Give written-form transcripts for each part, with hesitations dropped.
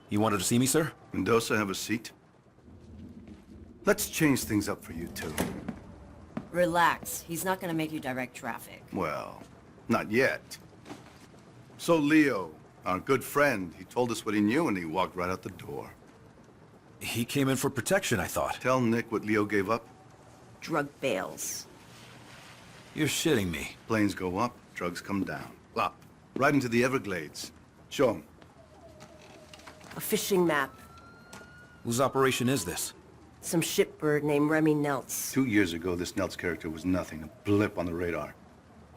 You wanted to see me, sir? Mendoza, have a seat. Let's change things up for you two. Relax. He's not gonna make you direct traffic. Well, not yet. So Leo, our good friend, he told us what he knew and he walked right out the door. He came in for protection, I thought. Tell Nick what Leo gave up. Drug bales. You're shitting me. Planes go up, drugs come down. Plop. Right into the Everglades. Show him. A fishing map. Whose operation is this? Some shipbird named Remy Neltz. 2 years ago, this Neltz character was nothing, a blip on the radar.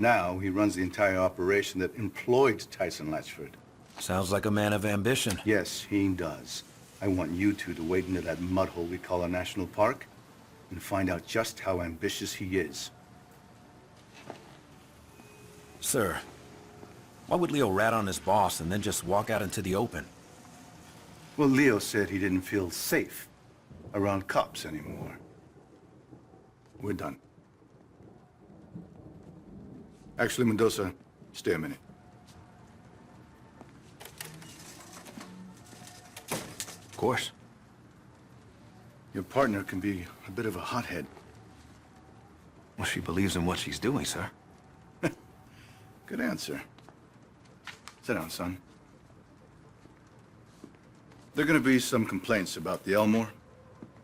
Now, he runs the entire operation that employed Tyson Latchford. Sounds like a man of ambition. Yes, he does. I want you two to wade into that mud hole we call a national park and find out just how ambitious he is. Sir, why would Leo rat on his boss and then just walk out into the open? Well, Leo said he didn't feel safe around cops anymore. We're done. Actually, Mendoza, stay a minute. Of course. Your partner can be a bit of a hothead. Well, she believes in what she's doing, sir. Good answer. Sit down, son. There are gonna be some complaints about the Elmore.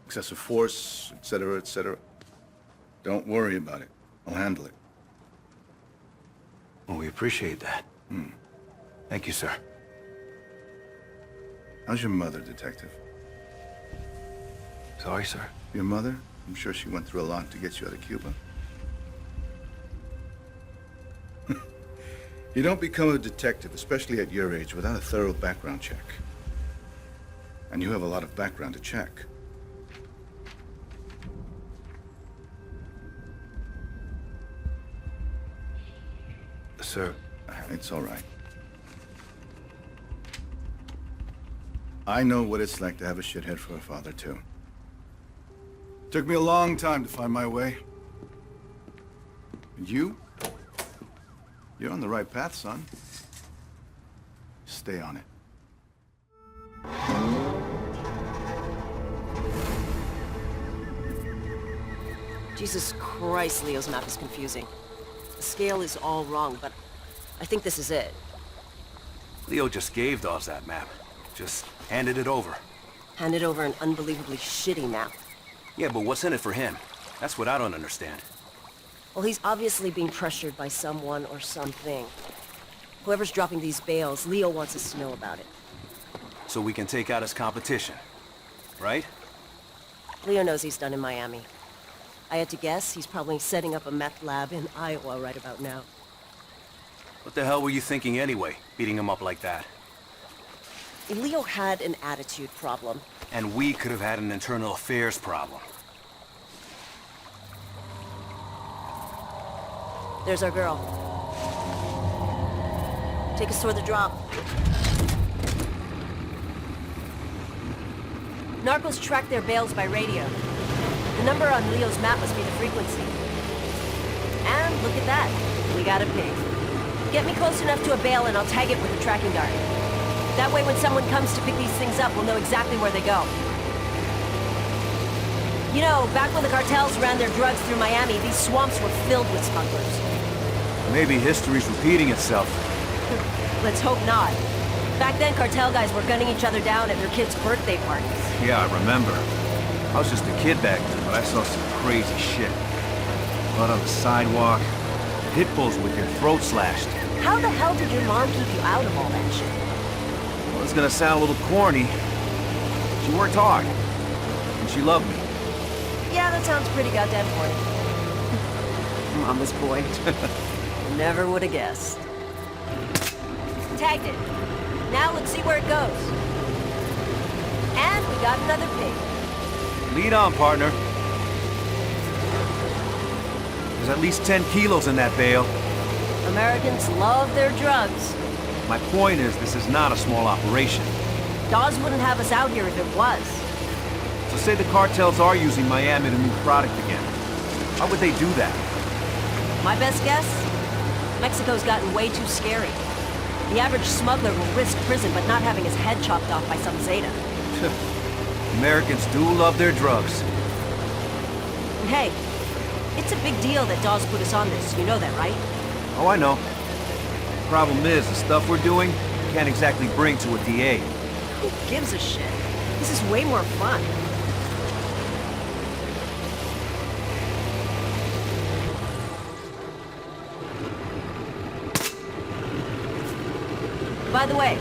Excessive force, etc., etc. Don't worry about it. I'll handle it. Well, we appreciate that. Thank you, sir. How's your mother, Detective? Sorry, sir. Your mother? I'm sure she went through a lot to get you out of Cuba. You don't become a detective, especially at your age, without a thorough background check. And you have a lot of background to check. Sir, It's all right. I know what it's like to have a shithead for a father, too. Took me a long time to find my way. And you're on the right path, son. Stay on it. Jesus Christ, Leo's map is confusing. The scale is all wrong, but I think this is it. Leo just gave Dawes that map. Just handed it over. Handed over an unbelievably shitty map. Yeah, but what's in it for him? That's what I don't understand. Well, he's obviously being pressured by someone or something. Whoever's dropping these bales, Leo wants us to know about it. So we can take out his competition, right? Leo knows he's done in Miami. I had to guess he's probably setting up a meth lab in Iowa right about now. What the hell were you thinking anyway, beating him up like that? Leo had an attitude problem. And we could have had an internal affairs problem. There's our girl. Take us toward the drop. Narcos track their bales by radio. The number on Leo's map must be the frequency. And look at that. We got a ping. Get me close enough to a bale and I'll tag it with a tracking dart. That way when someone comes to pick these things up, we'll know exactly where they go. You know, back when the cartels ran their drugs through Miami, these swamps were filled with smugglers. Maybe history's repeating itself. Let's hope not. Back then, cartel guys were gunning each other down at their kids' birthday parties. Yeah, I remember. I was just a kid back then, but I saw some crazy shit. Blood on the sidewalk, pit bulls with their throats slashed. How the hell did your mom keep you out of all that shit? Well, it's gonna sound a little corny. She worked hard, and she loved me. Yeah, that sounds pretty goddamn corny. Mama's boy. Never would have guessed. Tagged it. Now let's see where it goes. And we got another pig. Lead on, partner. There's at least 10 kilos in that bale. Americans love their drugs. My point is, this is not a small operation. Dawes wouldn't have us out here if it was. So say the cartels are using Miami to move product again. Why would they do that? My best guess? Mexico's gotten way too scary. The average smuggler will risk prison but not having his head chopped off by some Zeta. Americans do love their drugs. And hey, it's a big deal that Dawes put us on this. You know that, right? Oh, I know. Problem is, the stuff we're doing, can't exactly bring to a DA. Who gives a shit? This is way more fun. By the way,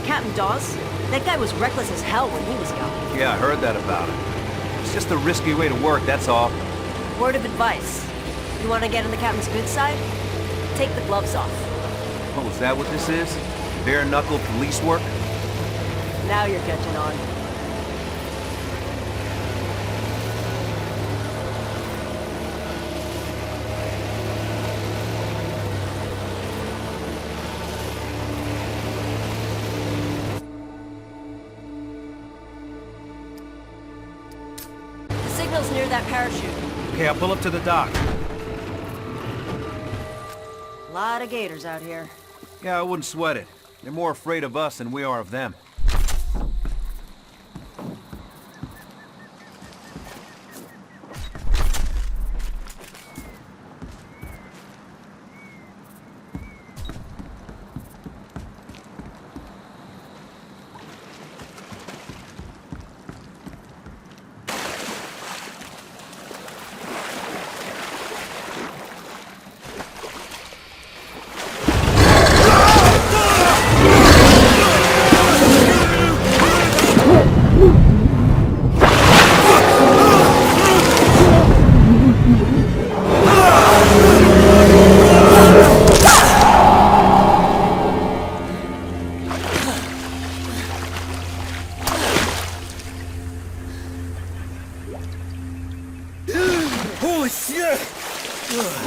Captain Dawes, that guy was reckless as hell when he was young. Yeah, I heard that about him. It's just a risky way to work, that's all. Word of advice. You want to get on the captain's good side? Take the gloves off. Oh, is that what this is? Bare-knuckle police work? Now you're catching on. The signal's near that parachute. Okay, I'll pull up to the dock. A lot of gators out here. Yeah, I wouldn't sweat it. They're more afraid of us than we are of them.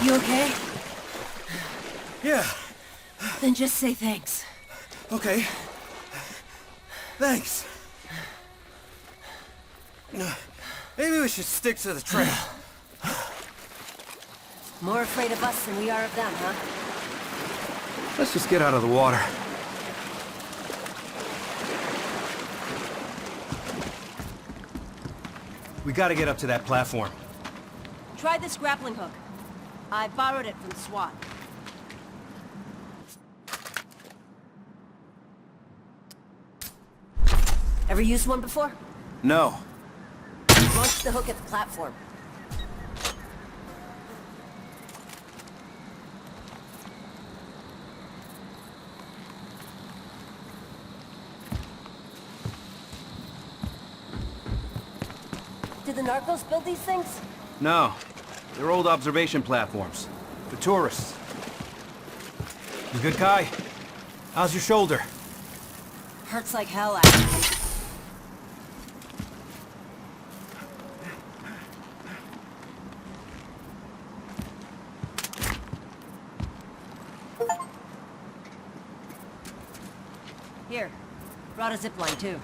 You okay? Yeah, Then just say thanks. okay. Thanks. Maybe we should stick to the trail. More afraid of us than we are of them, huh? Let's just get out of the water. We gotta get up to that platform. Try this grappling hook. I borrowed it from SWAT. Ever used one before? No. Launch the hook at the platform. Did the narcos build these things? No. They're old observation platforms. For tourists. You good, Kai? How's your shoulder? Hurts like hell, actually. Here. Brought a zipline, too.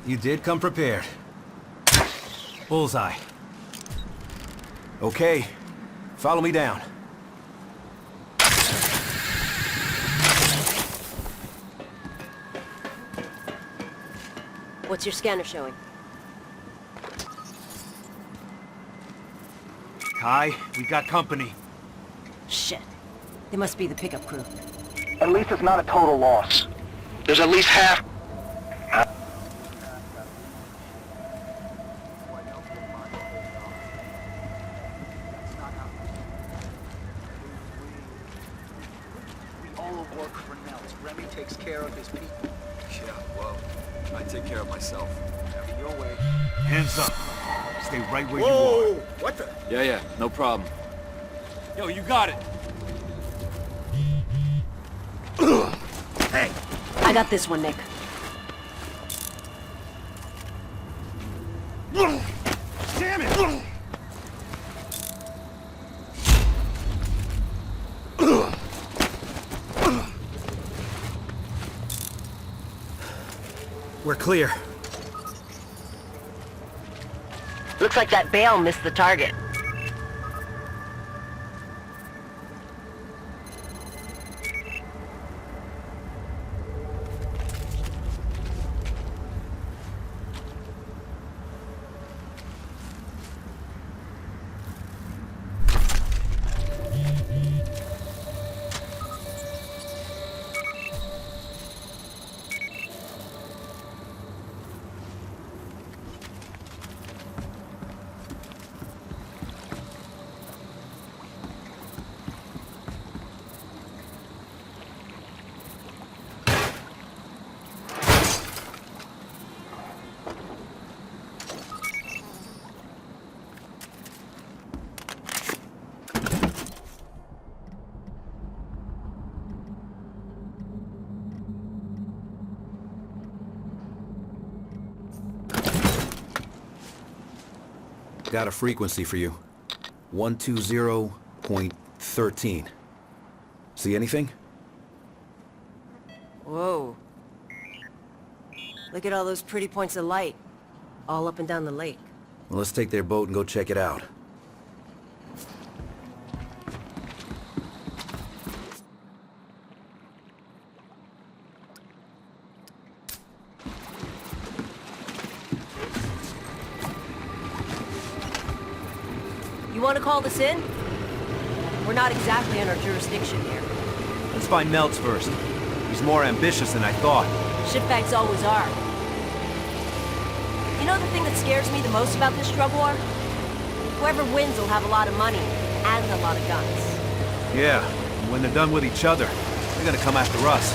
You did come prepared. Bullseye. Okay. Follow me down. What's your scanner showing? Kai, we got company. Shit. They must be the pickup crew. At least it's not a total loss. There's at least half. We all work for Nels. Remy takes care of his people. Yeah, well, I take care of myself. Have it your way. Hands up. Stay right where you Whoa! are. What the? Yeah, no problem. Yo, you got it. Hey! I got this one, Nick. Damn it! We're clear. Looks like that bale missed the target. Got a frequency for you. 120.13. See anything? Whoa. Look at all those pretty points of light. All up and down the lake. Well, let's take their boat and go check it out. You want to call this in? We're not exactly in our jurisdiction here. Let's find Meltz first. He's more ambitious than I thought. Shitbags always are. You know the thing that scares me the most about this drug war? Whoever wins will have a lot of money and a lot of guns. Yeah, and when they're done with each other, they're gonna come after us.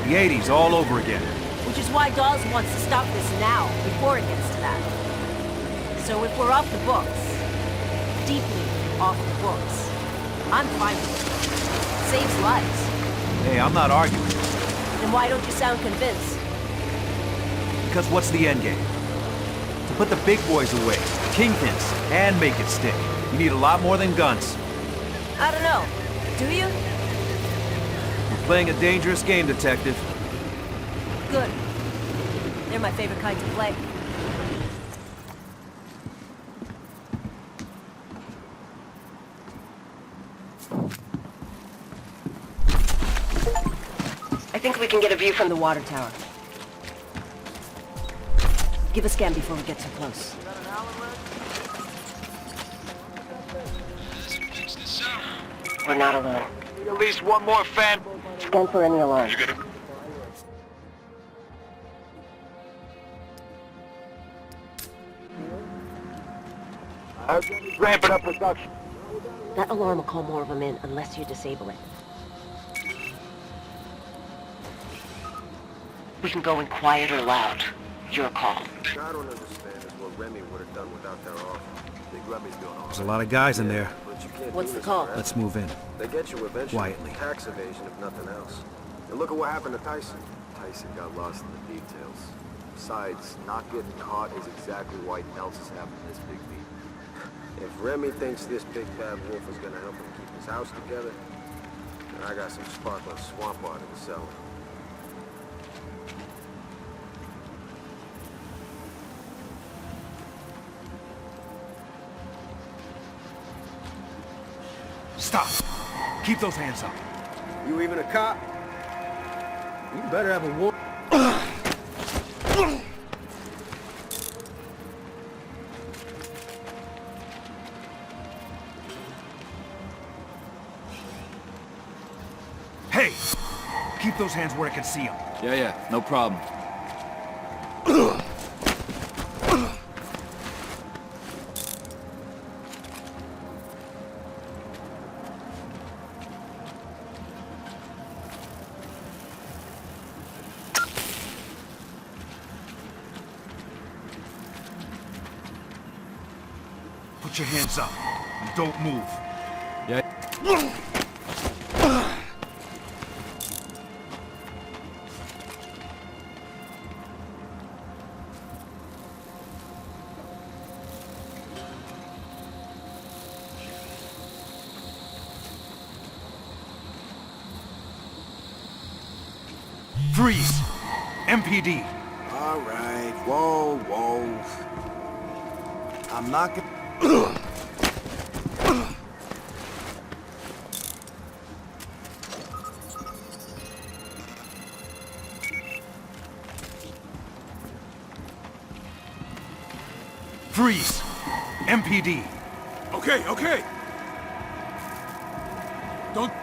The 80s all over again. Which is why Dawes wants to stop this now, before it gets to that. So if we're off the books, deeply off the books, I'm fine with it. Saves lives. Hey, I'm not arguing. Then why don't you sound convinced? Because what's the end game? To put the big boys away, kingpins, and make it stick. You need a lot more than guns. I don't know. Do you? You're playing a dangerous game, Detective. Good. They're my favorite kind to play. I think we can get a view from the water tower. Give a scan before we get too close. We're not alone. At least one more fan. Scan for any alarm. Ramping up production. That alarm will call more of them in unless you disable it. We can go in quiet or loud. Your call. I don't understand is what Remy would have done without their offer. Big Remy's doing all There's a lot of guys in there. but you can't What's do the this call? forever. Let's move in. They get you eventually. Quietly. Tax evasion, if nothing else. And look at what happened to Tyson. Tyson got lost in the details. Besides, not getting caught is exactly why Nels is having this big meeting. If Remy thinks this big bad wolf is gonna help him keep his house together, then I got some sparkling swamp water to sell him. Stop! Keep those hands up. You even a cop? You better have a war. Hey! Keep those hands where I can see them. Yeah, no problem. Put your hands up and don't move. Yeah. Freeze! MPD! All right, whoa. I'm not gonna... Freeze! MPD! Okay, okay. Don't...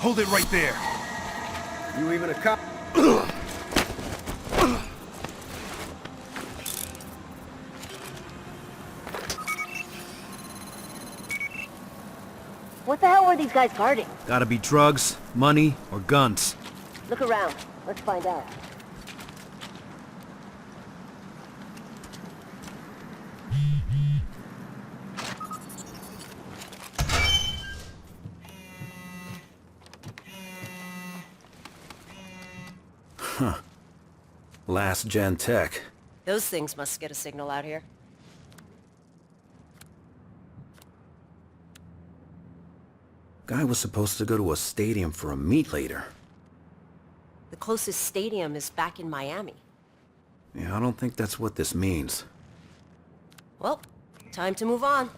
Hold it right there! You even a cop? What the hell were these guys guarding? Gotta be drugs, money, or guns. Look around. Let's find out. Last gen tech. Those things must get a signal out here. Guy was supposed to go to a stadium for a meet later. The closest stadium is back in Miami. Yeah, I don't think that's what this means. Well, time to move on.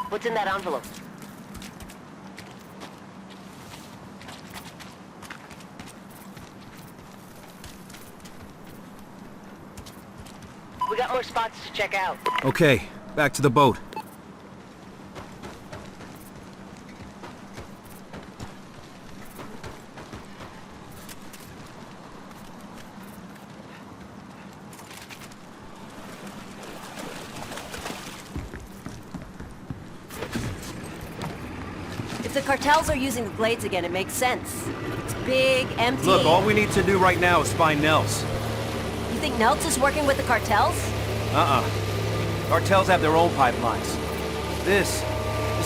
What's in that envelope? We got more spots to check out. Okay, back to the boat. If the cartels are using the blades again, it makes sense. It's big, empty. Look, all we need to do right now is find Nels. You think Nelts is working with the cartels? Uh-uh. Cartels have their own pipelines. This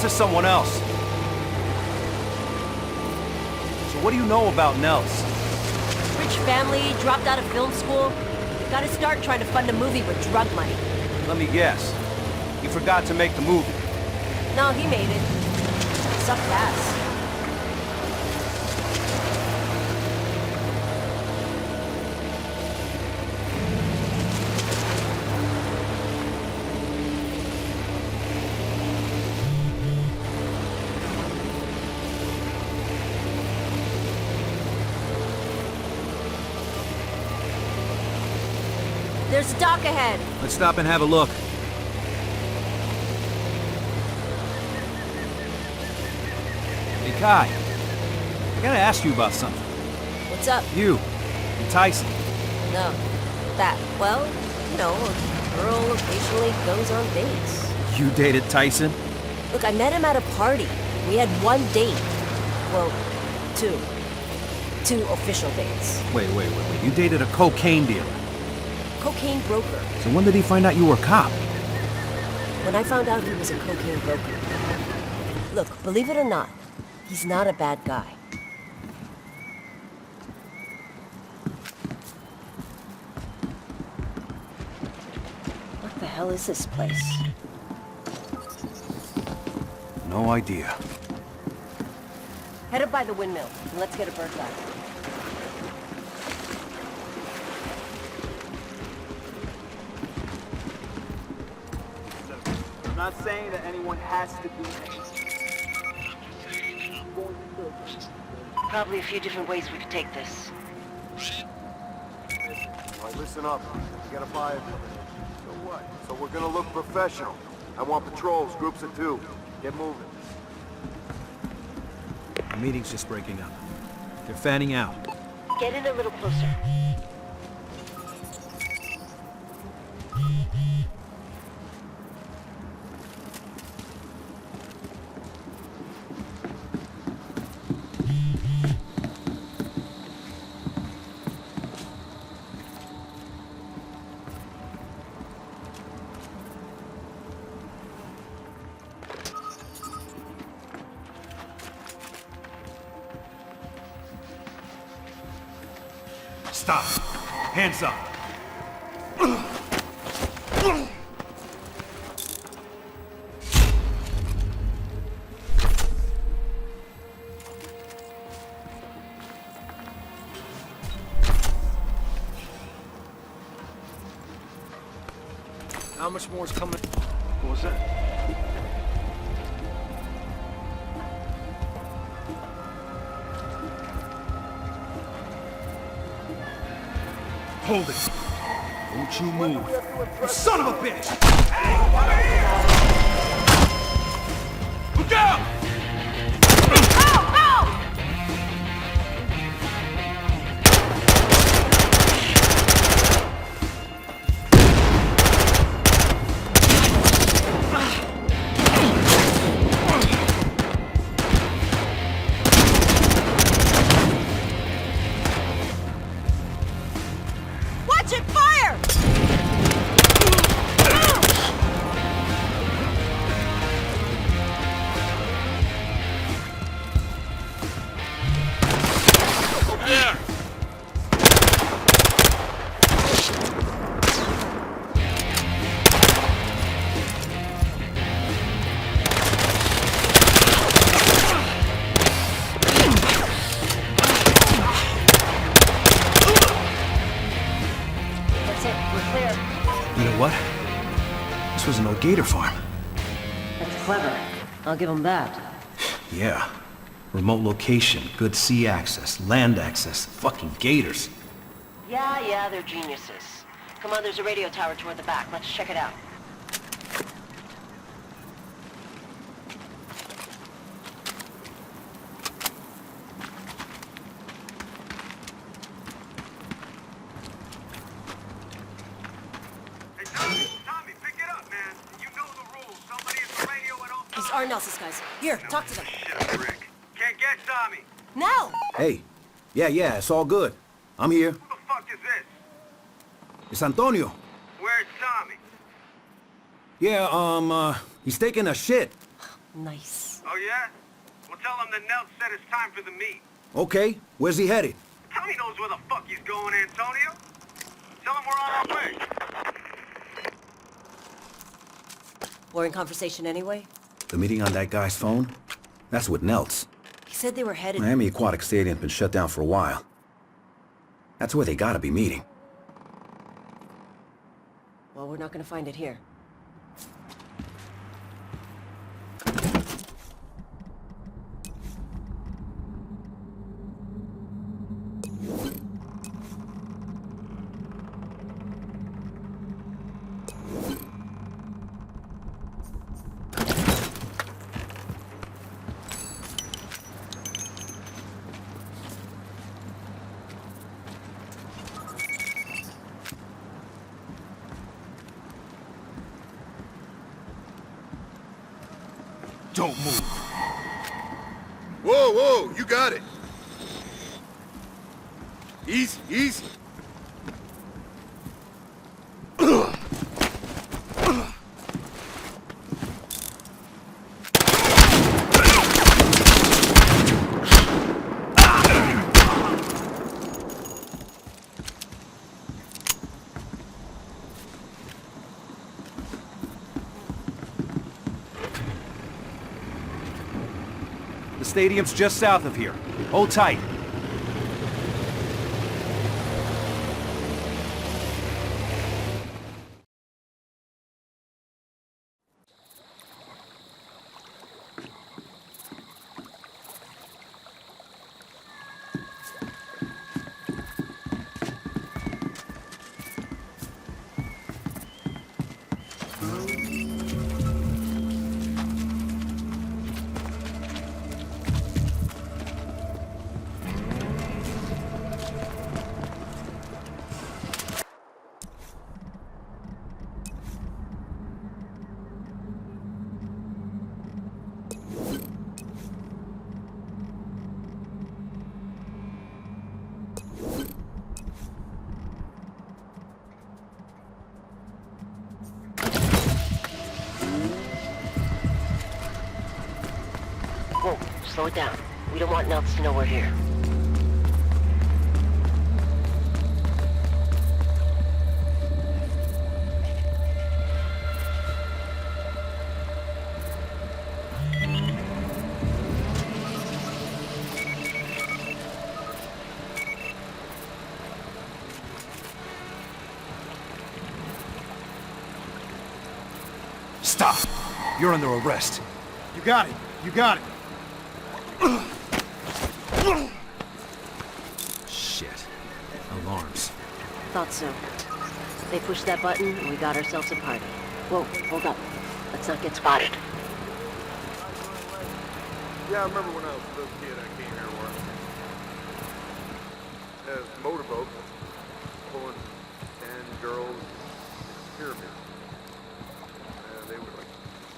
is someone else. So what do you know about Nels? Rich family, dropped out of film school. Gotta start trying to fund a movie with drug money. Let me guess. You forgot to make the movie. No, he made it. Sucked ass. There's a dock ahead. Let's stop and have a look. Hey, Kai. I gotta ask you about something. What's up? You and Tyson. No. That, well, you know, a girl occasionally goes on dates. You dated Tyson? Look, I met him at a party. We had one date. Well, two. Two official dates. Wait. You dated a cocaine dealer. Cocaine broker. So when did he find out you were a cop? When I found out he was a cocaine broker. Look, believe it or not, he's not a bad guy. What the hell is this place? No idea. Head up by the windmill, and let's get a bird's eye. I'm not saying that anyone has to do Probably a few different ways we could take this. All right, listen up. We got a fire coming in. So what? So we're gonna look professional. I want patrols, groups of 2. Get moving. The meeting's just breaking up. They're fanning out. Get in a little closer. Stop. Hands up. How much more is coming? What was that? Hold it. Don't you move. You son of a bitch! Look out! Watch it fire! There! That's it. We're clear. You know what? This was an old Gator farm. That's clever. I'll give them that. Yeah. Remote location, good sea access, land access, fucking Gators. Yeah, they're geniuses. Come on, there's a radio tower toward the back. Let's check it out. Hey, Tommy, pick it up, man. You know the rules. Somebody at the radio at all These are Nelson's guys. Here, talk to them. Shit, Rick. Can't get Tommy. Now! Hey. Yeah, it's all good. I'm here. Who the fuck is this? It's Antonio. Where's Tommy? Yeah, he's taking a shit. Nice. Oh, yeah? Well, tell him that Nels said it's time for the meet. Okay, where's he headed? Tommy knows where the fuck he's going, Antonio. Tell him we're on our way. We're in conversation anyway? The meeting on that guy's phone? That's with Nelts. He said they were headed... Miami Aquatic Stadium's been shut down for a while. That's where they gotta be meeting. Well, we're not gonna find it here. Don't move. Whoa, you got it. Easy. The stadium's just south of here. Hold tight. Whoa, slow it down. We don't want Nels to know we're here. Stop! You're under arrest. You got it. You got it. Shit. Alarms. Thought so. They pushed that button, and we got ourselves a party. Whoa, hold up. Let's not get spotted. Yeah, I remember when I was a little kid, I came here once. As a motorboat, pulling 10 girls in the pyramid. And they were like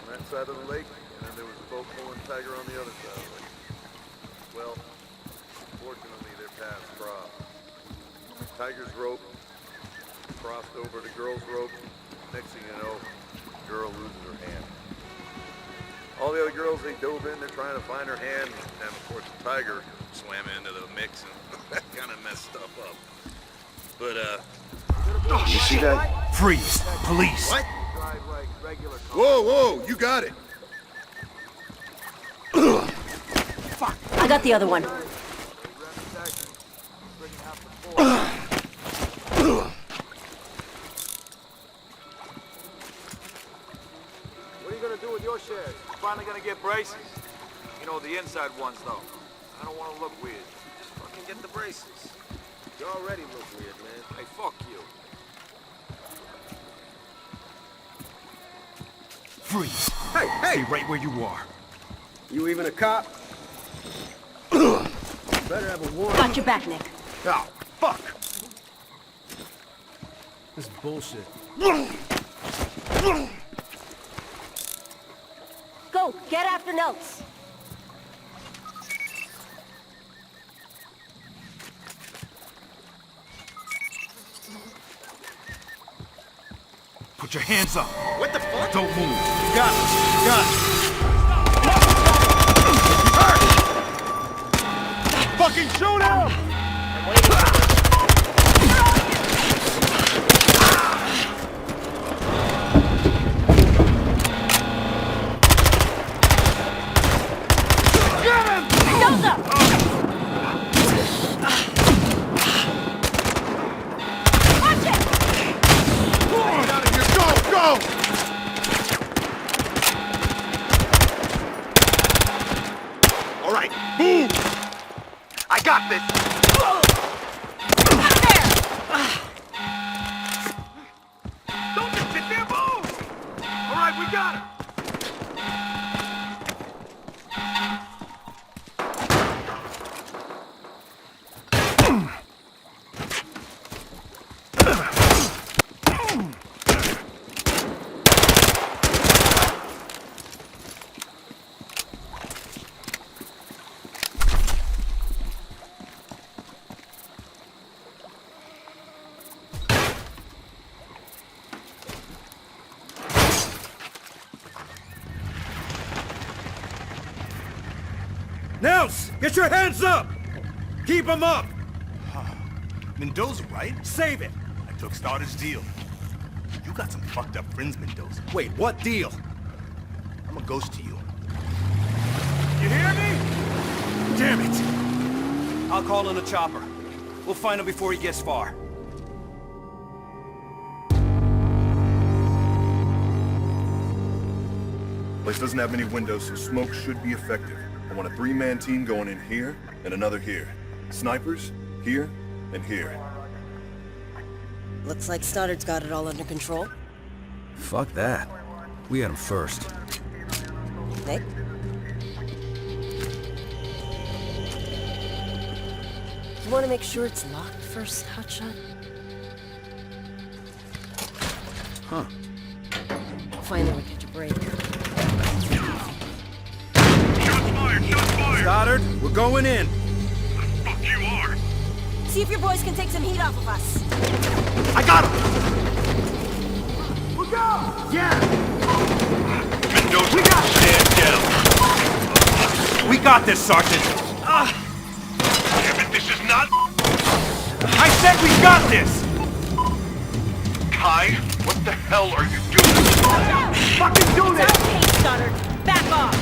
on that side of the lake, and then there was a boat pulling Tiger on the other side of the lake. Well, fortunately, their paths crossed. Tiger's rope crossed over the girl's rope. Next thing you know, the girl loses her hand. All the other girls, they dove in, they're trying to find her hand, and of course the Tiger swam into the mix, and that kind of messed stuff up. But, You see that? Freeze! Police! What? Drive like regular cars. Whoa, whoa, you got it. I got the other one. What are you gonna do with your shares? Finally gonna get braces. You know, the inside ones, though. I don't want to look weird. Just fucking get the braces. You already look weird, man. Hey, fuck you. Freeze! Hey, Stay right where you are. you even a cop? Better have a warrant. Got your back, Nick. Oh, fuck! This is bullshit. Go, get after Nelts. Put your hands up! What the fuck? Don't move! You got it. You got it. Fucking shoot him! Get out of here, go, go! All right, move! I got this! Don't just sit there, move! All right, we got him. Nels! Get your hands up! Keep them up! Mendoza, right? Save it! I took Starter's deal. You got some fucked up friends, Mendoza. Wait, what deal? I'm a ghost to you. You hear me? Damn it! I'll call in a chopper. We'll find him before he gets far. Place doesn't have many windows, so smoke should be effective. I want a 3-man team going in here and another here. Snipers, here and here. Looks like Stoddard's got it all under control. Fuck that. We had him first. Nick? You want to make sure it's locked first, Hotshot? Huh. Finally, we catch a break. Shots fired! Shots fired! Stoddard, we're going in. Fuck you are! See if your boys can take some heat off of us. I got him! Look out! Yeah! Mendoza, we got stand down! We got this, Sergeant! Damn it, this is not... I said we got this! Kai, what the hell are you doing? Fucking do It's this! okay, Stoddard. Back off!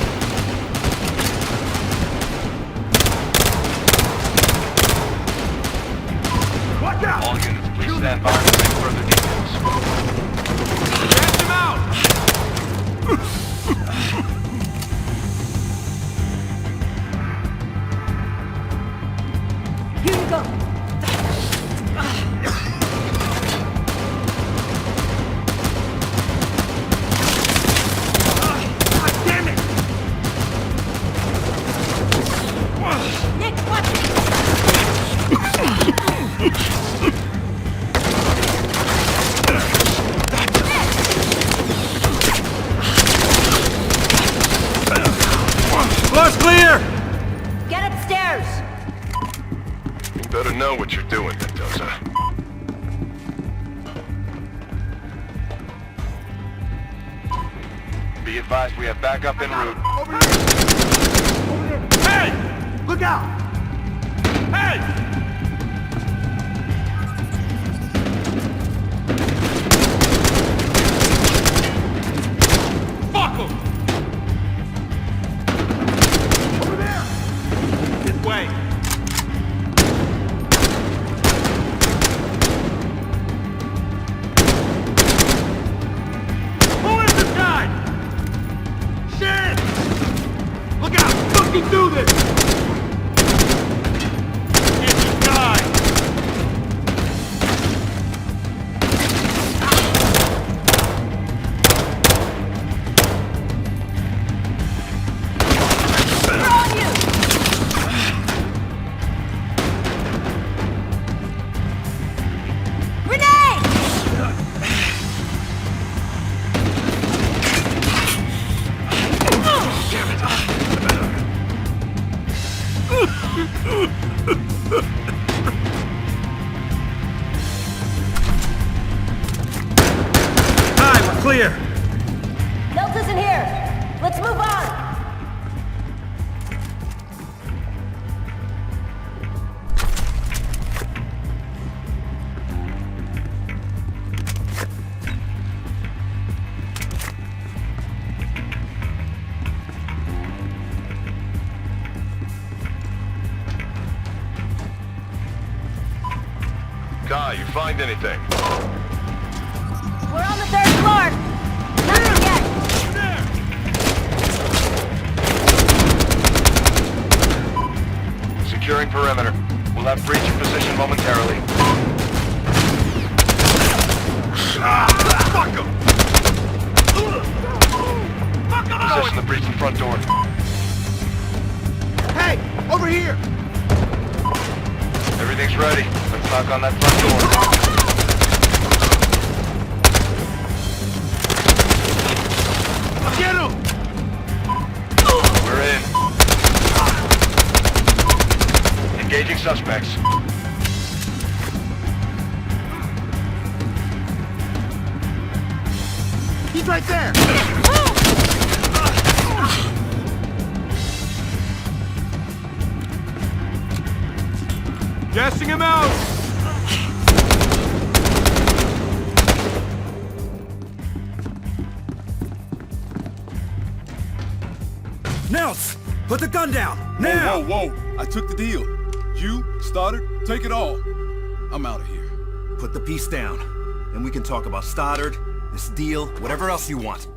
Watch out! All units, please stand by for any further details. Catch him out! better know what you're doing, Mendoza. Be advised, we have backup en route. Hey! Look out! Hey! Fuck him! Over there! This way! Who is this guy? Shit! Look out! Fucking do this! Get this guy! They're on you! Grenade! Hi, we're clear. Nelt isn't here. Let's move on. Guy, you find anything? We're on the 3rd floor. Nothing yet. Securing perimeter. We'll have breach in position momentarily. Fuck him! Position the breach in front door. Hey! Over here! Everything's ready. Let's knock on that front door. Get him! We're in. Engaging suspects. He's right there! Gassing him out! Nels, put the gun down, now! Whoa, whoa, I took the deal. You, Stoddard, take it all. I'm out of here. Put the piece down, and we can talk about Stoddard, this deal, whatever else you want.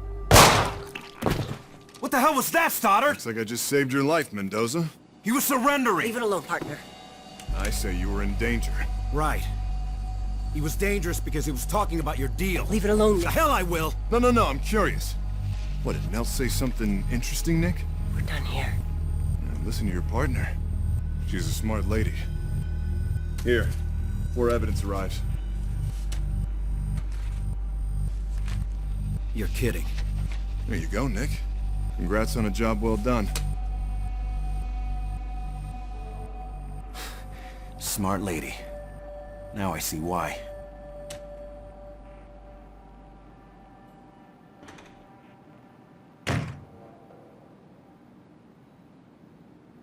What the hell was that, Stoddard? Looks like I just saved your life, Mendoza. He was surrendering. Leave it alone, partner. I say you were in danger. Right. He was dangerous because he was talking about your deal. Leave it alone. The hell I will. No, I'm curious. What, did Nels say something interesting, Nick? We're done here. Listen to your partner. She's a smart lady. Here, before evidence arrives. You're kidding. There you go, Nick. Congrats on a job well done. Smart lady. Now I see why.